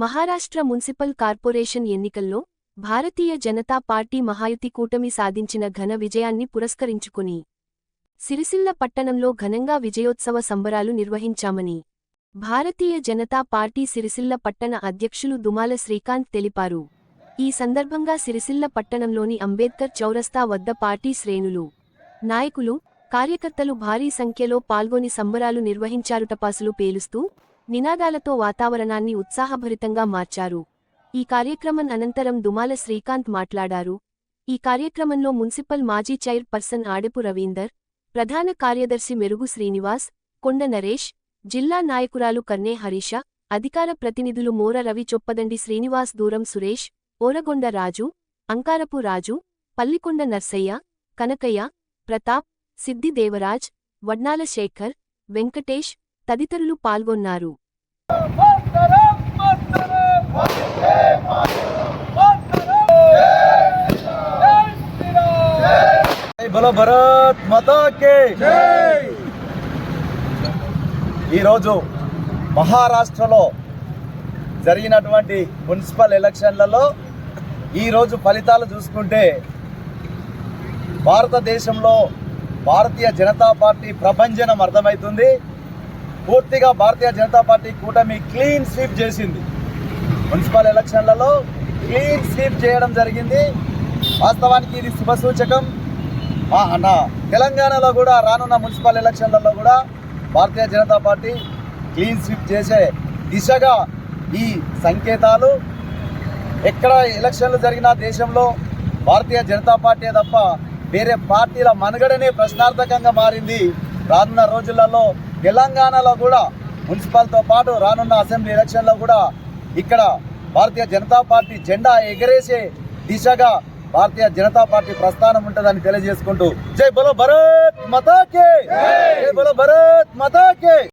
Maharashtra municipal corporation ఎన్నికల్లో Bharatiya Janata party Mahayuti కూటమి సాధించిన ఘన విజయాన్ని పురస్కరించుకుని సిరిసిల్ల పట్టణంలో ఘనంగా విజయోత్సవ సంబరాలు నిర్వహించామని భారతీయ జనతా పార్టీ సిరిసిల్ల పట్టణ అధ్యక్షులు దుమాల శ్రీకాంత్ తెలిపారు. ఈ సందర్భంగా సిరిసిల్ల పట్టణంలోని అంబేద్కర్ చౌరస్తా వద్ద పార్టీ శ్రేణులు, నాయకులు, కార్యకర్తలు భారీ సంఖ్యలో పాల్గొని సంబరాలు నిర్వహించారు. టపాసులు పేలుస్తూ నినాదాలతో వాతావరణాన్ని ఉత్సాహభరితంగా మార్చారు. ఈ కార్యక్రమం అనంతరం దుమాల శ్రీకాంత్ మాట్లాడారు. ఈ కార్యక్రమంలో మున్సిపల్ మాజీ చైర్ పర్సన్ ఆడెపు రవీందర్, ప్రధాన కార్యదర్శి మెరుగు శ్రీనివాస్, కొండ నరేష్, జిల్లా నాయకురాలు కర్నే హరీష, అధికార ప్రతినిధులు మోర రవి, చొప్పదండి శ్రీనివాస్, దూరం సురేష్, ఓరగొండ రాజు, అంకారపు రాజు, పల్లికొండ నర్సయ్య, కనకయ్య, ప్రతాప్, సిద్ది దేవరాజ్, వడ్నాల శేఖర్, వెంకటేష్ తదితరులు పాల్గొన్నారు. ఈరోజు మహారాష్ట్రలో జరిగినటువంటి మున్సిపల్ ఎలక్షన్లలో ఈరోజు ఫలితాలు చూసుకుంటే భారతదేశంలో భారతీయ జనతా పార్టీ ప్రభంజనం అర్థమవుతుంది. పూర్తిగా భారతీయ జనతా పార్టీ కూటమి క్లీన్ స్వీప్ చేసింది. మున్సిపల్ ఎలక్షన్లలో క్లీన్ స్వీప్ చేయడం జరిగింది. వాస్తవానికి ఇది శుభసూచకం. తెలంగాణలో కూడా రానున్న మున్సిపల్ ఎలక్షన్లలో కూడా Bharatiya Janata party clean sweep చేసే దిశగా ఈ సంకేతాలు. ఎక్కడ ఎలక్షన్లు జరిగినా దేశంలో భారతీయ జనతా పార్టీ తప్ప వేరే పార్టీల మనుగడనే ప్రశ్నార్థకంగా మారింది. రానున్న రోజులలో తెలంగాణలో కూడా మున్సిపల్తో పాటు రానున్న అసెంబ్లీ ఎలక్షన్లో కూడా ఇక్కడ భారతీయ జనతా పార్టీ జెండా ఎగరేసే దిశగా భారతీయ జనతా పార్టీ ప్రస్థానం ఉంటుందని తెలియజేసుకుంటూ జై బలో భారత్ మాతా కే, జై బలో భారత్ మాతా కే.